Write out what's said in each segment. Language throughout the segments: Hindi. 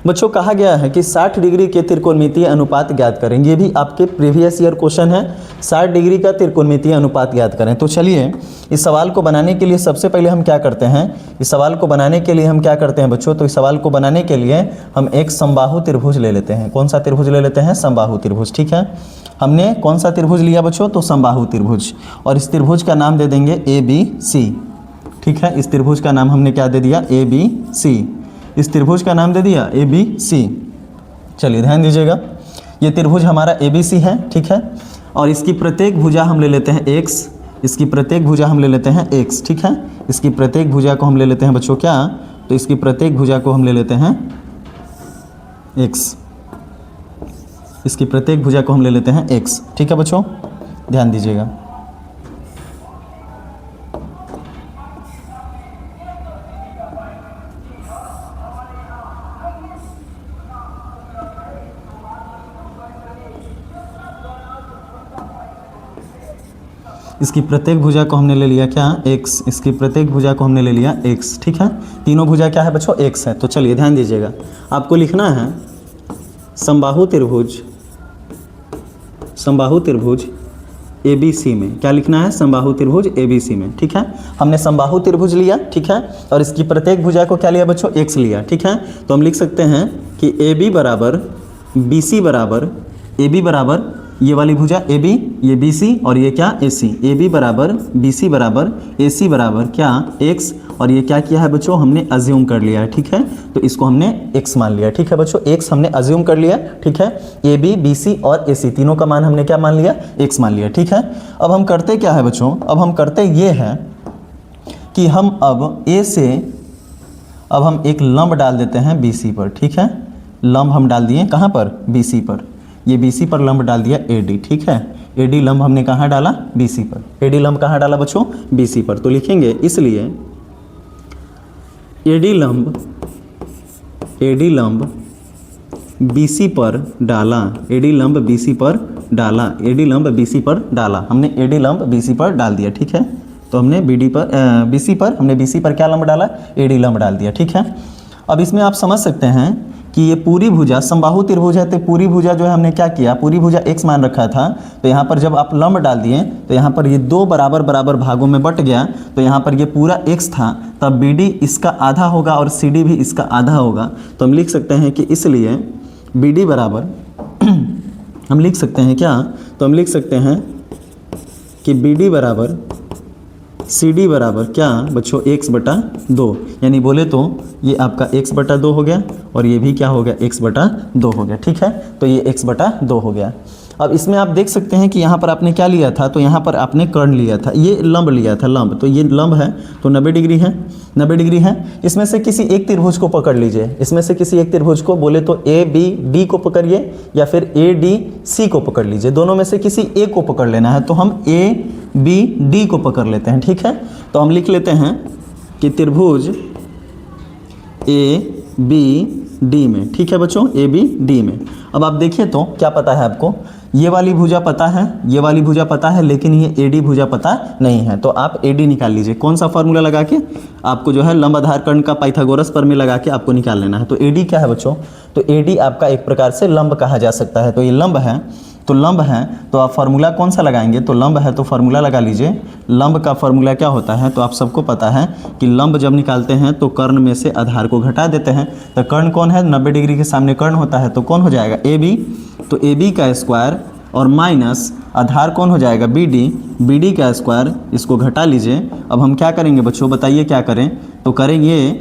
बच्चों कहा गया है कि 60 डिग्री के त्रिकोणमितीय अनुपात ज्ञात करें। ये भी आपके प्रीवियस ईयर क्वेश्चन है, 60 डिग्री का त्रिकोणमितीय अनुपात ज्ञात करें। तो चलिए इस सवाल को बनाने के लिए सबसे पहले हम क्या करते हैं, इस सवाल को बनाने के लिए हम क्या करते हैं बच्चों, तो इस सवाल को बनाने के लिए हम एक समबाहु त्रिभुज ले लेते हैं। कौन सा त्रिभुज ले लेते हैं, समबाहु त्रिभुज। ठीक है, हमने कौन सा त्रिभुज लिया बच्चों, तो समबाहु त्रिभुज, और इस त्रिभुज का नाम दे देंगे ABC। ठीक है, इस त्रिभुज का नाम हमने क्या दे दिया, ABC। इस त्रिभुज का नाम दे दिया ABC। चलिए ध्यान दीजिएगा, ये त्रिभुज हमारा ABC है। ठीक है, और इसकी प्रत्येक भुजा हम ले लेते हैं X, इसकी प्रत्येक भुजा हम ले लेते हैं X। ठीक है, इसकी प्रत्येक भुजा को हम ले लेते हैं बच्चों क्या, तो इसकी प्रत्येक भुजा को हम ले लेते हैं X, इसकी प्रत्येक भुजा को हम ले लेते हैं X। ठीक है बच्चों, ध्यान दीजिएगा। इसकी प्रत्येक भुजा को हमने ले लिया क्या, X, इसकी प्रत्येक भुजा को हमने ले लिया X। ठीक है, तीनों भुजा क्या है बच्चों, X है। तो चलिए ध्यान दीजिएगा, आपको लिखना है समबाहु त्रिभुज, समबाहु त्रिभुज ABC में। क्या लिखना है, समबाहु त्रिभुज ABC में। ठीक है, हमने समबाहु त्रिभुज लिया। ठीक है, और इसकी प्रत्येक भुजा को क्या लिया बच्चों, X लिया। ठीक है, तो हम लिख सकते हैं कि AB बराबर BC बराबर, AB बराबर ये वाली भुजा AB, ये BC और ये क्या AC। AB बराबर BC बराबर AC बराबर क्या, X, और ये क्या किया है बच्चों, हमने अज्यूम कर लिया है। ठीक है, तो इसको हमने X मान लिया। ठीक है बच्चों, X हमने अज्यूम कर लिया। ठीक है, AB, BC और AC तीनों का मान हमने क्या मान लिया, X मान लिया। ठीक है, अब हम करते क्या है बच्चों, अब हम करते ये है कि हम अब A से अब हम एक लंब डाल देते हैं BC पर। ठीक है, लंब हम डाल दिए कहाँ पर, BC पर। ये BC पर लंब डाल दिया AD। ठीक है, AD लंब हमने कहाँ डाला, BC पर। AD लंब कहाँ डाला बच्चों, BC पर। तो लिखेंगे इसलिए AD लंब BC पर डाला, AD लंब BC पर डाला, AD लंब BC पर डाला। हमने AD लंब BC पर डाल दिया। ठीक है, तो हमने BC पर हमने BC पर क्या लंब डाला, AD लंब डाल दिया। ठीक है, अब इसमें आप समझ सकते हैं कि ये पूरी भुजा समबाहु त्रिभुज है, तो पूरी भुजा जो है हमने क्या किया, पूरी भुजा X मान रखा था। तो यहाँ पर जब आप लंब डाल दिए तो यहाँ पर ये दो बराबर बराबर भागों में बट गया। तो यहाँ पर ये पूरा X था, तब BD इसका आधा होगा और CD भी इसका आधा होगा। तो हम लिख सकते हैं कि इसलिए BD बराबर हम लिख सकते हैं क्या, तो हम लिख सकते हैं कि BD बराबर CD बराबर क्या बच्चों, x/2। यानी बोले तो ये आपका x/2 हो गया और ये भी क्या हो गया, x/2 हो गया। ठीक है, तो ये x/2 हो गया। अब इसमें आप देख सकते हैं कि यहाँ पर आपने क्या लिया था, तो यहाँ पर आपने कर्ण लिया था, ये लंब लिया था, लंब। तो ये लंब है तो 90 डिग्री है, 90 डिग्री है। इसमें से किसी एक त्रिभुज को पकड़ लीजिए, इसमें से किसी एक त्रिभुज को, बोले तो ABD को पकड़िए या फिर ADC को पकड़ लीजिए, दोनों में से किसी एक को पकड़ लेना है। तो हम ABD को पकड़ लेते हैं। ठीक है, तो हम लिख लेते हैं कि त्रिभुज ABD में। ठीक है बच्चों, ABD में। अब आप देखिए तो क्या पता है आपको, ये वाली भुजा पता है, ये वाली भुजा पता है, लेकिन ये AD भुजा पता नहीं है। तो आप AD निकाल लीजिए। कौन सा फार्मूला लगा के, आपको जो है लंब आधार कर्ण का पाइथागोरस प्रमेय लगा के आपको निकाल लेना है। तो AD क्या है बच्चों, तो AD आपका एक प्रकार से लंब कहा जा सकता है। तो ये लंब है, तो लंब है तो आप फार्मूला कौन सा लगाएंगे, तो लंब है तो फार्मूला लगा लीजिए। लंब का फार्मूला क्या होता है, तो आप सबको पता है कि लंब जब निकालते हैं तो कर्ण में से आधार को घटा देते हैं। तो कर्ण कौन है, 90 डिग्री के सामने कर्ण होता है, तो कौन हो जाएगा, AB। तो AB का स्क्वायर और माइनस आधार कौन हो जाएगा, BD का स्क्वायर, इसको घटा लीजिए। अब हम क्या करेंगे बच्चों, बताइए क्या करें, तो करेंगे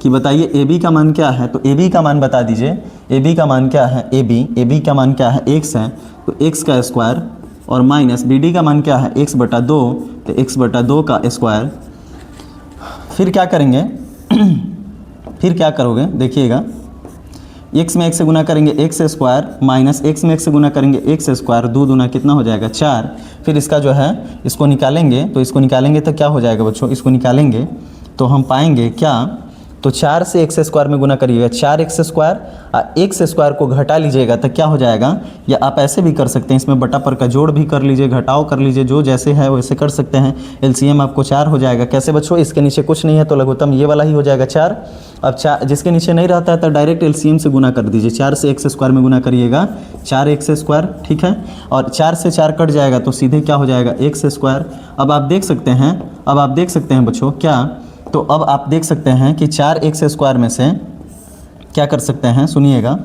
कि बताइए AB का मान क्या है, तो AB का मान बता दीजिए। AB का मान क्या है, AB का मान क्या है, X है, तो X का स्क्वायर और माइनस BD का मान क्या है, x/2, तो x/2 का स्क्वायर। फिर क्या करेंगे फिर क्या करोगे देखिएगा, x में 1 से गुना करेंगे x स्क्वायर माइनस x में 1 से गुना करेंगे x स्क्वायर, 2 दूना कितना हो जाएगा 4। फिर इसका जो है इसको निकालेंगे, तो इसको निकालेंगे तो क्या हो जाएगा बच्चों, इसको निकालेंगे तो हम पाएंगे क्या, तो 4 से एक्स स्क्वायर में गुना करिएगा, 4x स्क्वायर, एक्स स्क्वायर को घटा लीजिएगा तो क्या हो जाएगा, या आप ऐसे भी कर सकते हैं, इसमें बटा पर का जोड़ भी कर लीजिए, घटाव कर लीजिए, जो जैसे है वैसे कर सकते हैं। एलसीएम आपको 4 हो जाएगा। कैसे बच्चों, इसके नीचे कुछ नहीं है तो लघुत्तम ये वाला ही हो जाएगा 4। अब 4 जिसके नीचे नहीं रहता है तो डायरेक्ट एलसीएम से गुना कर दीजिए, 4 से एक्स स्क्वायर में गुना करिएगा, 4x स्क्वायर, ठीक है। और 4 से 4 कट जाएगा तो सीधे क्या हो जाएगा, एक्स स्क्वायर। अब आप देख सकते हैं बच्चों क्या, तो अब आप देख सकते हैं कि 4x स्क्वायर में से क्या कर सकते हैं, सुनिएगा।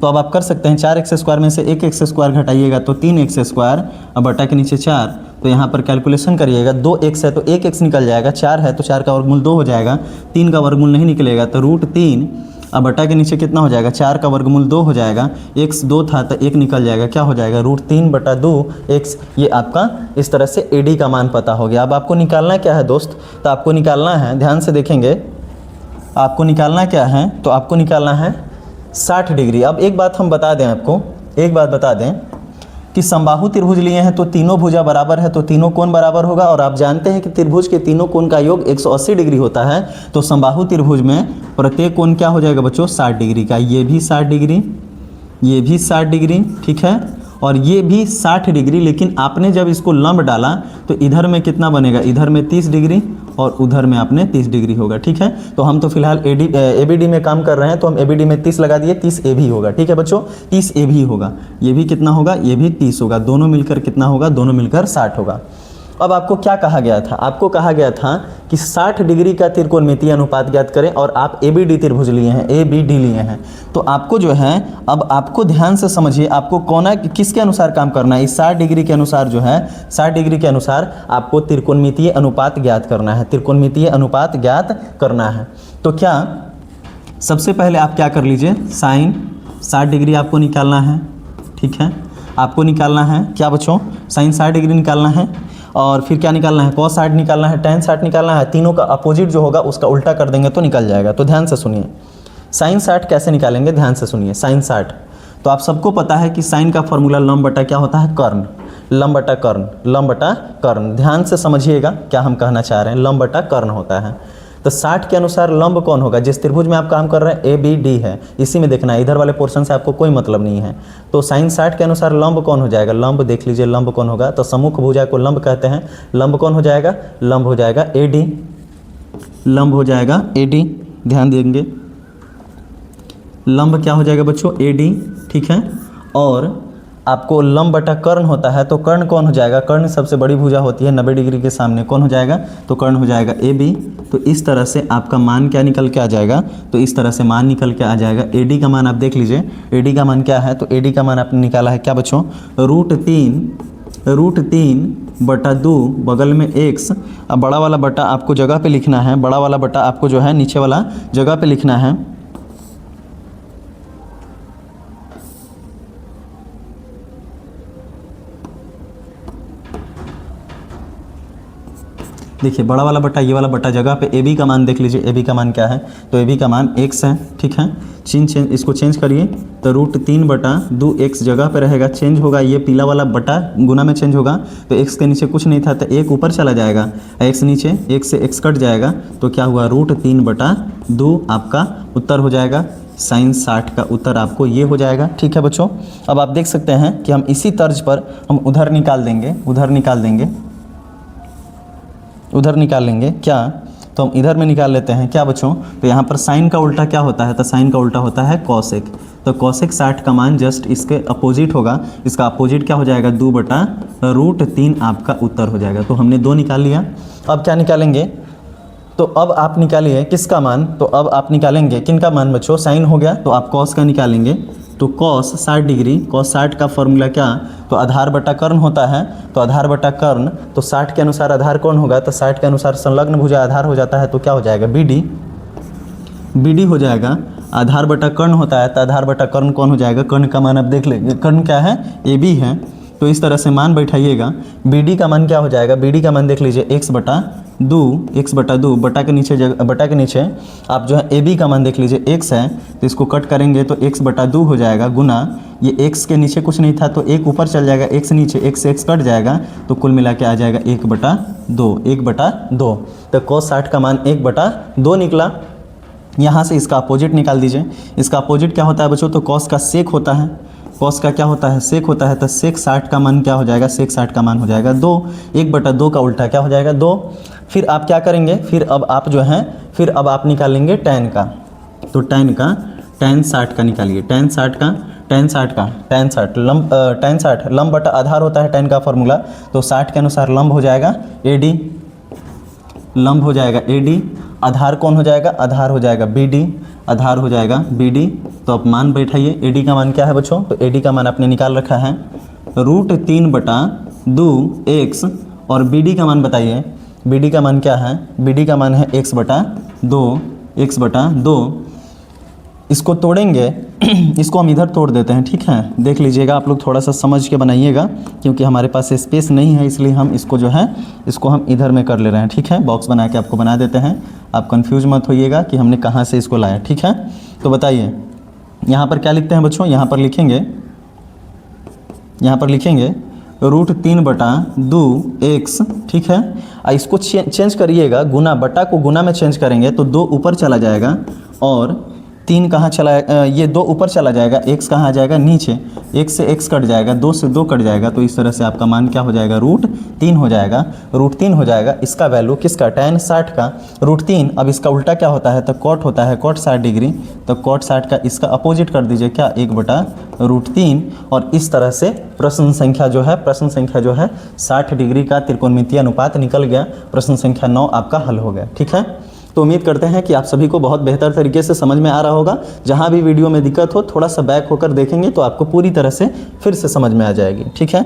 तो अब आप कर सकते हैं 4x स्क्वायर में से 1x स्क्वायर घटाइएगा तो 3x स्क्वायर, अब बटा के नीचे 4, तो यहाँ पर कैलकुलेशन करिएगा, 2x है तो 1x निकल जाएगा, 4 है तो 4 का वर्गमूल 2 हो जाएगा, 3 का वर्गमूल नहीं निकलेगा तो √3, अब बटा के नीचे कितना हो जाएगा, 4 का वर्गमूल 2 हो जाएगा, x 2 था तो 1 निकल जाएगा, क्या हो जाएगा, √3/2x। ये आपका इस तरह से AD का मान पता हो गया। अब आपको निकालना क्या है दोस्त, तो आपको निकालना है, ध्यान से देखेंगे, आपको निकालना क्या है, तो आपको निकालना है 60 डिग्री। अब एक बात हम बता दें आपको, एक बात बता दें कि समबाहु त्रिभुज लिए हैं तो तीनों भुजा बराबर है तो तीनों कोण बराबर होगा, और आप जानते हैं कि त्रिभुज के तीनों कोण का योग 180 डिग्री होता है। तो समबाहु त्रिभुज में प्रत्येक कोण क्या हो जाएगा बच्चों, 60 डिग्री का, ये भी 60 डिग्री, ये भी 60 डिग्री, ठीक है, और ये भी 60 डिग्री। लेकिन आपने जब इसको लंब डाला तो इधर में कितना बनेगा, इधर में 30 डिग्री और उधर में आपने 30 डिग्री होगा, ठीक है। तो हम तो फिलहाल ABD में काम कर रहे हैं तो हम ABD में 30 लगा दिए, 30 AB होगा, ठीक है बच्चों, 30 AB होगा। ये भी कितना होगा, ये भी 30 होगा, दोनों मिलकर कितना होगा, दोनों मिलकर 60 होगा। अब आपको क्या कहा गया था, आपको कहा गया था कि 60 डिग्री का त्रिकोणमितीय अनुपात ज्ञात करें, और आप ABD त्रिभुज लिए हैं, ABD लिए हैं, तो आपको जो है, अब आपको ध्यान से समझिए, आपको कोना किसके अनुसार काम करना है, इस 60 डिग्री के अनुसार जो है, 60 डिग्री के अनुसार आपको त्रिकोणमितीय अनुपात ज्ञात करना है, त्रिकोणमितीय अनुपात ज्ञात करना है। तो क्या सबसे पहले आप क्या कर लीजिए, साइन 60 डिग्री आपको निकालना है, ठीक है, आपको निकालना है क्या बच्चों, साइन 60 डिग्री निकालना है, और फिर क्या निकालना है, cos 60 निकालना है, tan 60 निकालना है, तीनों का अपोजिट जो होगा उसका उल्टा कर देंगे तो निकल जाएगा। तो ध्यान से सुनिए, sin 60 कैसे निकालेंगे, ध्यान से सुनिए, sin 60, तो आप सबको पता है कि sin का फॉर्मूला लंब बटा क्या होता है, कर्ण, लंब बटा कर्ण, लंब बटा कर्ण। ध्यान से समझिएगा क्या हम कहना चाह रहे हैं, लंब बटा कर्ण होता है। तो 60 के अनुसार लंब कौन होगा, जिस त्रिभुज में आप काम कर रहे हैं ABD है, इसी में देखना है, इधर वाले पोर्शन से आपको कोई मतलब नहीं है। तो sin 60 के अनुसार लंब कौन हो जाएगा, लंब देख लीजिए, लंब कौन होगा, तो सम्मुख भुजा को लंब कहते हैं, लंब कौन हो जाएगा, लंब हो जाएगा AD, लंब हो जाएगा AD, ध्यान देंगे, लंब क्या हो जाएगा बच्चों, AD, ठीक है। और आपको लंब बटा कर्ण होता है, तो कर्ण कौन हो जाएगा, कर्ण सबसे बड़ी भुजा होती है 90 डिग्री के सामने, कौन हो जाएगा, तो कर्ण हो जाएगा AB। तो इस तरह से आपका मान क्या निकल के आ जाएगा, तो इस तरह से मान निकल के आ जाएगा। AD का मान आप देख लीजिए, AD का मान क्या है, तो AD का मान आपने निकाला है क्या बच्चों, √3/2, बगल में x, अब बड़ा वाला बटा आपको जगह पे लिखना है, बड़ा वाला बटा आपको जो है नीचे वाला जगह पे लिखना है। देखिए बड़ा वाला बटा, ये वाला बटा जगह पे AB का मान देख लीजिए, AB का मान क्या है, तो AB का मान x है, ठीक है। चेंज इसको चेंज करिए, तो √3/2x जगह पे रहेगा, चेंज होगा, ये पीला वाला बटा गुना में चेंज होगा, तो x के नीचे कुछ नहीं था तो 1 ऊपर चला जाएगा, x नीचे, 1 से x कट जाएगा, तो क्या हुआ, √3/2 आपका उत्तर हो जाएगा, sin 60 का उत्तर आपको ये हो जाएगा, ठीक है बच्चों। अब आप देख सकते हैं कि हम इसी तर्ज पर हम उधर निकाल देंगे, उधर निकाल लेंगे क्या, तो हम इधर में निकाल लेते हैं क्या बच्चों, तो यहाँ पर साइन का उल्टा क्या होता है, तो साइन का उल्टा होता है कॉसेक, तो कॉसेक 60 का मान जस्ट इसके अपोजिट होगा, इसका अपोजिट क्या हो जाएगा, 2/√3 आपका उत्तर हो जाएगा। तो हमने 2 निकाल लिया। अब क्या निकालेंगे, तो अब आप निकालिए किसका मान, तो अब आप निकालेंगे किनका मान बच्चों, साइन हो गया तो आप कॉस का निकालेंगे, तो कॉस 60 डिग्री, कॉस 60 का फॉर्मूला क्या, तो आधार बटा कर्ण होता है, तो आधार बटा कर्ण, तो 60 के अनुसार आधार कौन होगा, तो 60 के अनुसार संलग्न भुजा आधार हो जाता है, तो क्या हो जाएगा, BD हो जाएगा। आधार बटा कर्ण होता है तो आधार बटा कर्ण कौन हो जाएगा, कर्ण का मान आप देख लेंगे, कर्ण क्या है, AB है, तो इस तरह से मान बैठाइएगा। BD का मान क्या हो जाएगा, BD का मान देख लीजिए, x/2 बटा के नीचे आप जो है AB का मान देख लीजिए, x है, तो इसको कट करेंगे तो x/2 हो जाएगा, गुना ये x के नीचे कुछ नहीं था तो 1 ऊपर चल जाएगा, x नीचे, x से x कट जाएगा, तो कुल मिला के आ जाएगा 1/2। तो cos 60 का मान 1/2 निकला। यहाँ से इसका अपोजिट निकाल दीजिए। इसका अपोजिट क्या होता है बच्चों, तो कॉस का सेक होता है, कॉस का क्या होता है, सेक होता है। तो सेक 60 का मान क्या हो जाएगा, सेक 60 का मान हो जाएगा 2, 1/2 का उल्टा क्या हो जाएगा 2। फिर आप क्या करेंगे, फिर अब आप जो हैं, फिर अब आप निकालेंगे tan का। तो tan का, tan 60 का निकालिए, tan 60 का, tan 60 का, tan 60 लंब, tan 60 लंब बटा आधार होता है tan का फॉर्मूला। तो 60 के अनुसार लंब हो जाएगा AD, लंब हो जाएगा AD, आधार कौन हो जाएगा, आधार हो जाएगा BD, आधार हो जाएगा BD। तो अब मान बैठाइए, AD का मान क्या है बच्चों, तो AD का मान आपने निकाल रखा है √3/2x, और BD का मान बताइए, BD का मान क्या है, BD का मान है x/2, x/2। इसको तोड़ेंगे इसको हम इधर तोड़ देते हैं, ठीक है। देख लीजिएगा आप लोग, थोड़ा सा समझ के बनाइएगा, क्योंकि हमारे पास स्पेस नहीं है, इसलिए हम इसको जो है, इसको हम इधर में कर ले रहे हैं, ठीक है। बॉक्स बना के आपको बना देते हैं, आप कंफ्यूज मत होइएगा कि हमने कहाँ से इसको लाया, ठीक है। तो बताइए यहाँ पर क्या लिखते हैं बच्चों, यहाँ पर लिखेंगे, यहाँ पर लिखेंगे √3/2x, ठीक है। इसको चेंज करिएगा, गुना, बटा को गुना में चेंज करेंगे तो 2 ऊपर चला जाएगा और 3 कहाँ चला, ये 2 ऊपर चला जाएगा, x कहाँ आ जाएगा नीचे, x से x कट जाएगा, 2 से 2 कट जाएगा। तो इस तरह से आपका मान क्या हो जाएगा, √3 हो जाएगा, √3 हो जाएगा। इसका वैल्यू किसका, tan 60 का √3। अब इसका उल्टा क्या होता है, तो cot होता है, cot 60 डिग्री। तो cot 60 का इसका अपोजिट कर दीजिए क्या, 1/√3। और इस तरह से प्रश्न संख्या जो है, प्रश्न संख्या जो है 60 डिग्री का त्रिकोणमितीय अनुपात निकल गया। प्रश्न संख्या 9 आपका हल हो गया, ठीक है। तो उम्मीद करते हैं कि आप सभी को बहुत बेहतर तरीके से समझ में आ रहा होगा। जहां भी वीडियो में दिक्कत हो, थोड़ा सा बैक होकर देखेंगे तो आपको पूरी तरह से फिर से समझ में आ जाएगी, ठीक है।